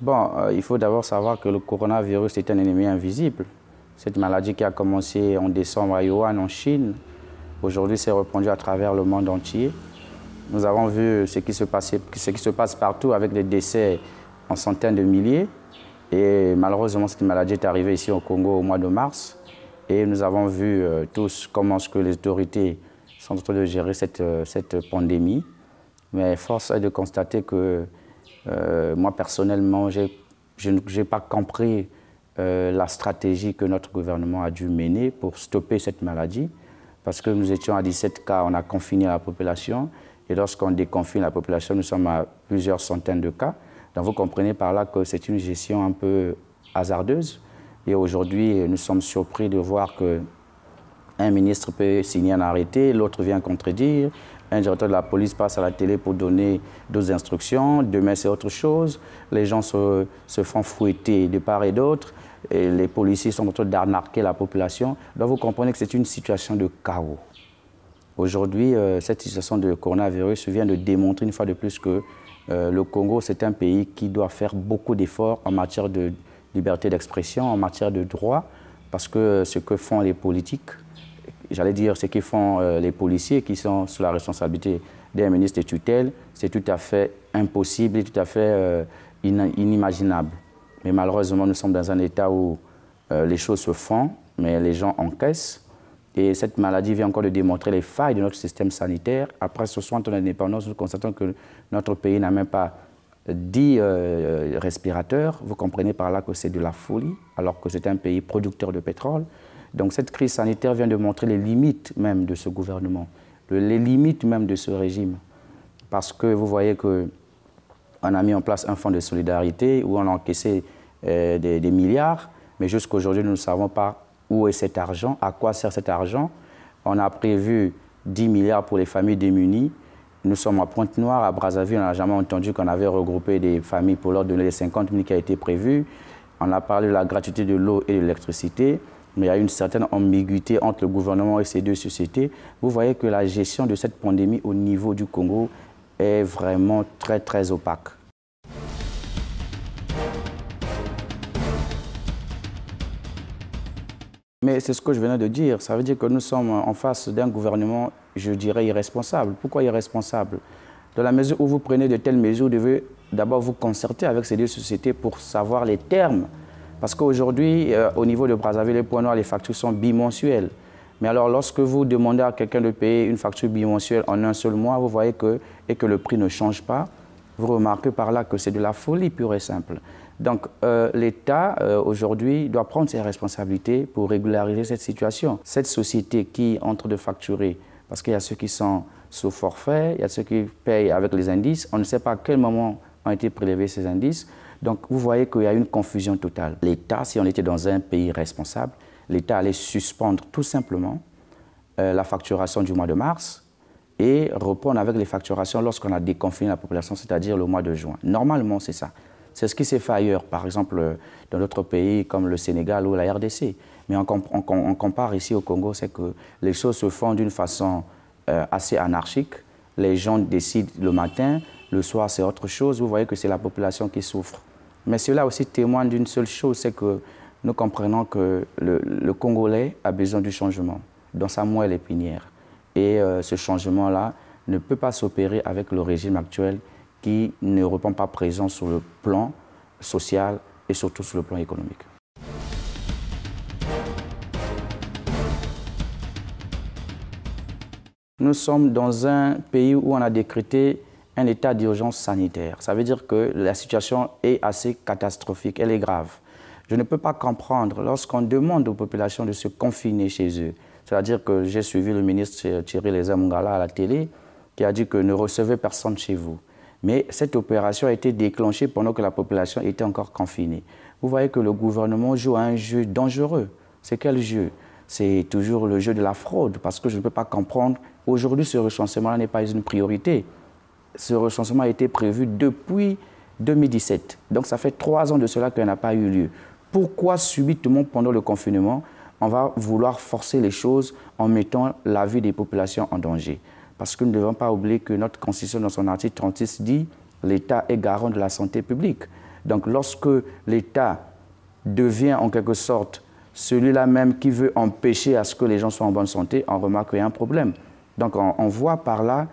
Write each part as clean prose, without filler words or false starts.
Bon, il faut d'abord savoir que le coronavirus est un ennemi invisible. Cette maladie qui a commencé en décembre à Wuhan, en Chine, aujourd'hui s'est répandue à travers le monde entier. Nous avons vu ce qui se passe partout avec des décès en centaines de milliers. Et malheureusement, cette maladie est arrivée ici au Congo au mois de mars. Et nous avons vu tous comment les autorités sont en train de gérer cette pandémie. Mais force est de constater que moi, personnellement, je n'ai pas compris la stratégie que notre gouvernement a dû mener pour stopper cette maladie. Parce que nous étions à 17 cas, on a confiné la population. Et lorsqu'on déconfine la population, nous sommes à plusieurs centaines de cas. Donc vous comprenez par là que c'est une gestion un peu hasardeuse. Et aujourd'hui, nous sommes surpris de voir qu'un ministre peut signer un arrêté, l'autre vient contredire, un directeur de la police passe à la télé pour donner d'autres instructions, demain c'est autre chose, les gens se font fouetter de part et d'autre, et les policiers sont en train d'arnaquer la population. Donc vous comprenez que c'est une situation de chaos. Aujourd'hui, cette situation de coronavirus vient de démontrer une fois de plus que le Congo, c'est un pays qui doit faire beaucoup d'efforts en matière de liberté d'expression, en matière de droit, parce que ce que font les politiques, j'allais dire ce que font les policiers qui sont sous la responsabilité d'un ministre de tutelle, c'est tout à fait impossible et tout à fait inimaginable. Mais malheureusement, nous sommes dans un état où les choses se font, mais les gens encaissent. Et cette maladie vient encore de démontrer les failles de notre système sanitaire. Après 60 ans d'indépendance, nous constatons que notre pays n'a même pas 10 respirateurs. Vous comprenez par là que c'est de la folie, alors que c'est un pays producteur de pétrole. Donc cette crise sanitaire vient de montrer les limites même de ce gouvernement, les limites même de ce régime. Parce que vous voyez qu'on a mis en place un fonds de solidarité où on a encaissé des milliards, mais jusqu'à aujourd'hui, nous ne savons pas où est cet argent, à quoi sert cet argent. On a prévu 10 milliards pour les familles démunies. Nous sommes à Pointe-Noire, à Brazzaville, on n'a jamais entendu qu'on avait regroupé des familles pour leur donner les 50 000 qui a été prévu. On a parlé de la gratuité de l'eau et de l'électricité, mais il y a une certaine ambiguïté entre le gouvernement et ces deux sociétés. Vous voyez que la gestion de cette pandémie au niveau du Congo est vraiment très, très opaque. Mais c'est ce que je venais de dire. Ça veut dire que nous sommes en face d'un gouvernement, je dirais, irresponsable. Pourquoi irresponsable? Dans la mesure où vous prenez de telles mesures, vous devez d'abord vous concerter avec ces deux sociétés pour savoir les termes. Parce qu'aujourd'hui, au niveau de Brazzaville et Pointe-Noire, les factures sont bimensuelles. Mais alors, lorsque vous demandez à quelqu'un de payer une facture bimensuelle en un seul mois, vous voyez que le prix ne change pas. Vous remarquez par là que c'est de la folie pure et simple. Donc, l'État, aujourd'hui, doit prendre ses responsabilités pour régulariser cette situation. Cette société qui est en train de facturer, parce qu'il y a ceux qui sont sous forfait, il y a ceux qui payent avec les indices, on ne sait pas à quel moment ont été prélevés ces indices. Donc, vous voyez qu'il y a une confusion totale. L'État, si on était dans un pays responsable, l'État allait suspendre tout simplement la facturation du mois de mars et reprendre avec les facturations lorsqu'on a déconfiné la population, c'est-à-dire le mois de juin. Normalement, c'est ça. C'est ce qui s'est fait ailleurs, par exemple dans d'autres pays comme le Sénégal ou la RDC. Mais on compare ici au Congo, c'est que les choses se font d'une façon assez anarchique. Les gens décident le matin, le soir c'est autre chose. Vous voyez que c'est la population qui souffre. Mais cela aussi témoigne d'une seule chose, c'est que nous comprenons que le Congolais a besoin du changement dans sa moelle épinière. Et ce changement-là ne peut pas s'opérer avec le régime actuel qui ne répond pas présent sur le plan social et surtout sur le plan économique. Nous sommes dans un pays où on a décrété un état d'urgence sanitaire. Ça veut dire que la situation est assez catastrophique, elle est grave. Je ne peux pas comprendre lorsqu'on demande aux populations de se confiner chez eux. C'est-à-dire que j'ai suivi le ministre Thierry Léza Mungala à la télé qui a dit que ne recevez personne chez vous. Mais cette opération a été déclenchée pendant que la population était encore confinée. Vous voyez que le gouvernement joue à un jeu dangereux. C'est quel jeu? C'est toujours le jeu de la fraude, parce que je ne peux pas comprendre. Aujourd'hui, ce recensement-là n'est pas une priorité. Ce recensement a été prévu depuis 2017. Donc ça fait 3 ans de cela qu'il n'a pas eu lieu. Pourquoi subitement, pendant le confinement, on va vouloir forcer les choses en mettant la vie des populations en danger? Parce que nous ne devons pas oublier que notre Constitution, dans son article 36, dit « l'État est garant de la santé publique ». Donc lorsque l'État devient en quelque sorte celui-là même qui veut empêcher à ce que les gens soient en bonne santé, on remarque qu'il y a un problème. Donc on voit par là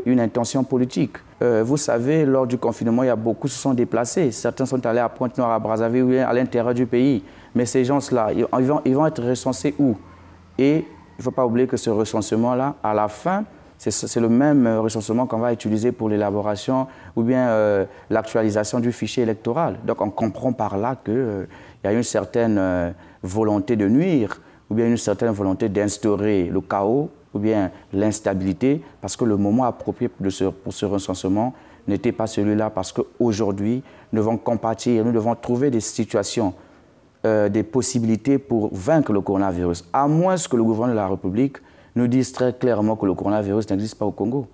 une intention politique. Vous savez, lors du confinement, il y a beaucoup qui se sont déplacés. Certains sont allés à Pointe-Noire, à Brazzaville ou à l'intérieur du pays. Mais ces gens-là, ils vont être recensés où? Et il ne faut pas oublier que ce recensement-là, à la fin, c'est le même recensement qu'on va utiliser pour l'élaboration ou bien l'actualisation du fichier électoral. Donc on comprend par là qu'il y a une certaine volonté de nuire ou bien une certaine volonté d'instaurer le chaos ou bien l'instabilité, parce que le moment approprié pour ce recensement n'était pas celui-là, parce qu'aujourd'hui, nous devons compatir, nous devons trouver des situations, des possibilités pour vaincre le coronavirus, à moins que le gouvernement de la République nous dise très clairement que le coronavirus n'existe pas au Congo.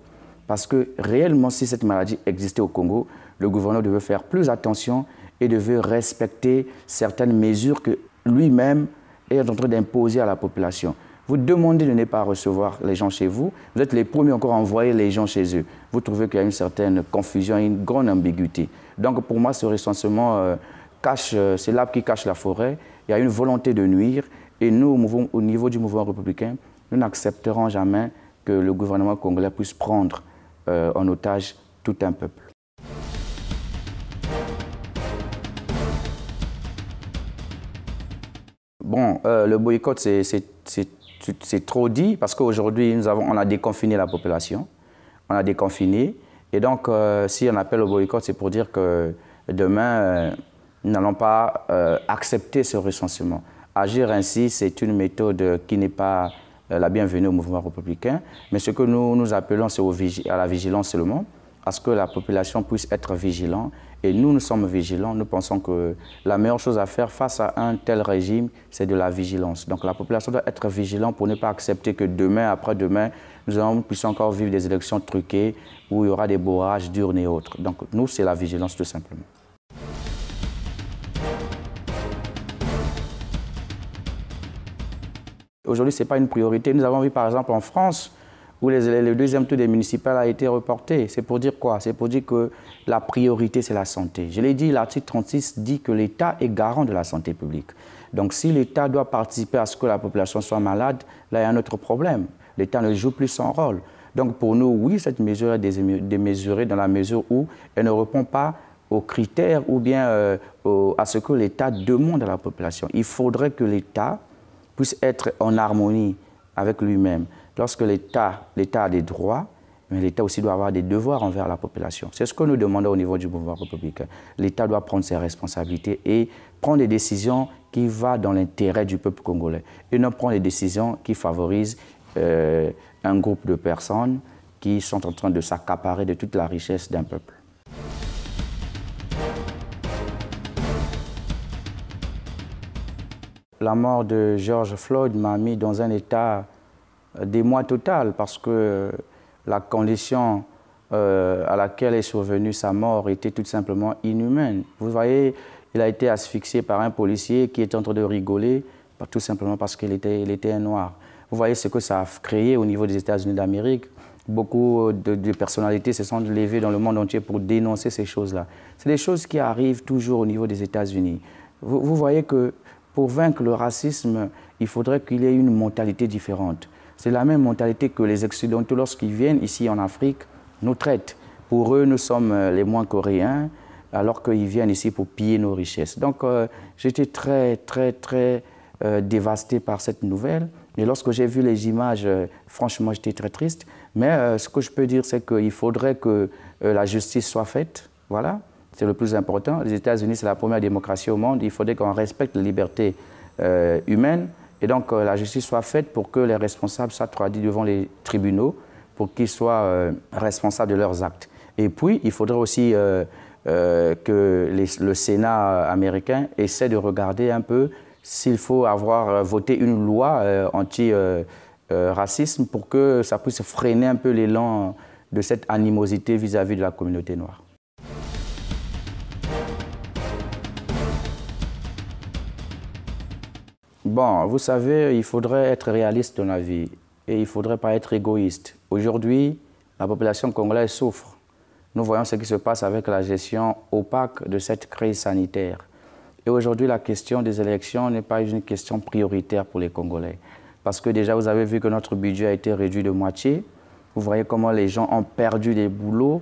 Parce que réellement, si cette maladie existait au Congo, le gouvernement devait faire plus attention et devait respecter certaines mesures que lui-même est en train d'imposer à la population. Vous demandez de ne pas recevoir les gens chez vous, vous êtes les premiers encore à envoyer les gens chez eux. Vous trouvez qu'il y a une certaine confusion, une grande ambiguïté. Donc pour moi, ce recensement c'est l'arbre qui cache la forêt. Il y a une volonté de nuire et nous, au niveau du mouvement républicain, nous n'accepterons jamais que le gouvernement congolais puisse prendre en otage tout un peuple. Bon, le boycott, c'est trop dit parce qu'aujourd'hui, on a déconfiné la population. On a déconfiné. Et donc, si on appelle au boycott, c'est pour dire que demain, nous n'allons pas accepter ce recensement. Agir ainsi, c'est une méthode qui n'est pas la bienvenue au mouvement républicain. Mais ce que nous appelons, c'est à la vigilance seulement, à ce que la population puisse être vigilante. Et nous sommes vigilants. Nous pensons que la meilleure chose à faire face à un tel régime, c'est de la vigilance. Donc la population doit être vigilante pour ne pas accepter que demain, après-demain, nous puissions encore vivre des élections truquées où il y aura des bourrages d'urnes et autres. Donc nous, c'est la vigilance tout simplement. Aujourd'hui, ce n'est pas une priorité. Nous avons vu par exemple en France, où le deuxième tour des municipales a été reporté. C'est pour dire quoi? C'est pour dire que la priorité, c'est la santé. Je l'ai dit, l'article 36 dit que l'État est garant de la santé publique. Donc si l'État doit participer à ce que la population soit malade, là, il y a un autre problème. L'État ne joue plus son rôle. Donc pour nous, oui, cette mesure est démesurée dans la mesure où elle ne répond pas aux critères ou bien à ce que l'État demande à la population. Il faudrait que l'État puisse être en harmonie avec lui-même. Lorsque l'État a des droits, mais l'État aussi doit avoir des devoirs envers la population. C'est ce que nous demandons au niveau du mouvement républicain. L'État doit prendre ses responsabilités et prendre des décisions qui vont dans l'intérêt du peuple congolais et non prendre des décisions qui favorisent un groupe de personnes qui sont en train de s'accaparer de toute la richesse d'un peuple. La mort de George Floyd m'a mis dans un état d'émoi total parce que la condition à laquelle est survenue sa mort était tout simplement inhumaine. Vous voyez, il a été asphyxié par un policier qui était en train de rigoler tout simplement parce qu'il était un noir. Vous voyez ce que ça a créé au niveau des États-Unis d'Amérique. Beaucoup de personnalités se sont levées dans le monde entier pour dénoncer ces choses-là. C'est des choses qui arrivent toujours au niveau des États-Unis. Vous voyez que pour vaincre le racisme, il faudrait qu'il y ait une mentalité différente. C'est la même mentalité que les Occidentaux, lorsqu'ils viennent ici en Afrique, nous traitent. Pour eux, nous sommes les moins coréens, alors qu'ils viennent ici pour piller nos richesses. Donc, j'étais très dévasté par cette nouvelle. Et lorsque j'ai vu les images, franchement, j'étais très triste. Mais ce que je peux dire, c'est qu'il faudrait que la justice soit faite. Voilà, c'est le plus important. Les États-Unis, c'est la première démocratie au monde. Il faudrait qu'on respecte les libertés humaines. Et donc, la justice soit faite pour que les responsables soient traduits devant les tribunaux, pour qu'ils soient responsables de leurs actes. Et puis, il faudrait aussi que le Sénat américain essaie de regarder un peu s'il faut avoir voté une loi anti-racisme pour que ça puisse freiner un peu l'élan de cette animosité vis-à-vis de la communauté noire. Bon, vous savez, il faudrait être réaliste dans la vie et il ne faudrait pas être égoïste. Aujourd'hui, la population congolaise souffre. nous voyons ce qui se passe avec la gestion opaque de cette crise sanitaire. Et aujourd'hui, la question des élections n'est pas une question prioritaire pour les Congolais. Parce que déjà, vous avez vu que notre budget a été réduit de moitié. Vous voyez comment les gens ont perdu des boulots,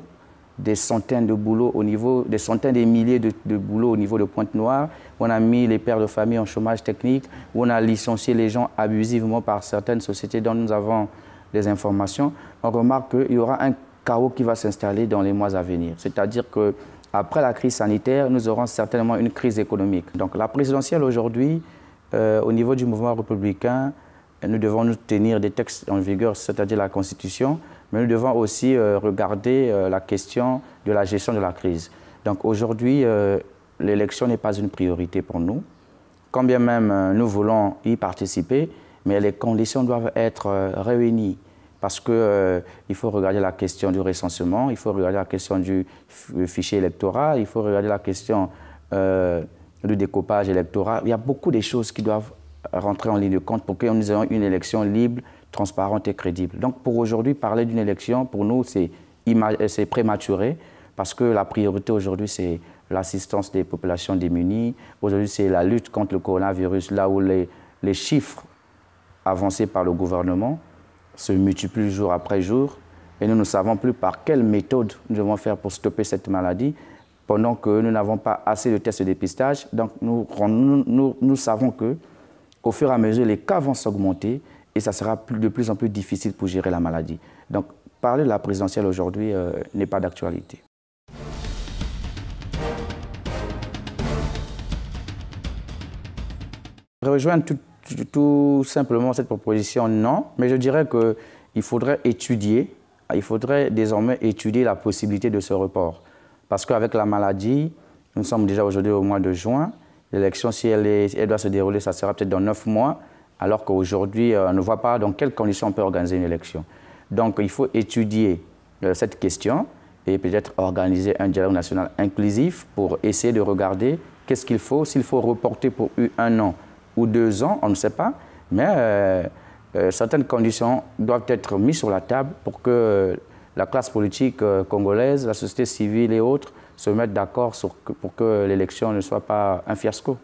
des centaines de boulots au niveau, des centaines de milliers de boulots au niveau de Pointe-Noire. On a mis les pères de famille en chômage technique, on a licencié les gens abusivement par certaines sociétés dont nous avons des informations. On remarque qu'il y aura un chaos qui va s'installer dans les mois à venir. C'est-à-dire qu'après la crise sanitaire, nous aurons certainement une crise économique. Donc la présidentielle aujourd'hui, au niveau du mouvement républicain, nous devons nous tenir des textes en vigueur, c'est-à-dire la Constitution, mais nous devons aussi regarder la question de la gestion de la crise. Donc aujourd'hui, l'élection n'est pas une priorité pour nous. Quand bien même nous voulons y participer, mais les conditions doivent être réunies. Parce qu'il faut regarder la question du recensement, il faut regarder la question du fichier électoral, il faut regarder la question du découpage électoral. Il y a beaucoup de choses qui doivent rentrer en ligne de compte pour que nous ayons une élection libre, transparente et crédible. Donc pour aujourd'hui, parler d'une élection, pour nous, c'est prématuré parce que la priorité aujourd'hui, c'est l'assistance des populations démunies. Aujourd'hui, c'est la lutte contre le coronavirus, là où les chiffres avancés par le gouvernement se multiplient jour après jour. Et nous ne savons plus par quelle méthode nous devons faire pour stopper cette maladie pendant que nous n'avons pas assez de tests de dépistage. Donc nous savons que au fur et à mesure, les cas vont s'augmenter et ça sera de plus en plus difficile pour gérer la maladie. Donc, parler de la présidentielle aujourd'hui n'est pas d'actualité. Rejoindre tout simplement cette proposition, non, mais je dirais qu'il faudrait désormais étudier la possibilité de ce report. Parce qu'avec la maladie, nous sommes déjà aujourd'hui au mois de juin. L'élection, si elle doit se dérouler, ça sera peut-être dans 9 mois, alors qu'aujourd'hui, on ne voit pas dans quelles conditions on peut organiser une élection. Donc, il faut étudier cette question et peut-être organiser un dialogue national inclusif pour essayer de regarder qu'est-ce qu'il faut, s'il faut reporter pour 1 an ou 2 ans, on ne sait pas, mais certaines conditions doivent être mises sur la table pour que la classe politique congolaise, la société civile et autres se mettent d'accord pour que l'élection ne soit pas un fiasco.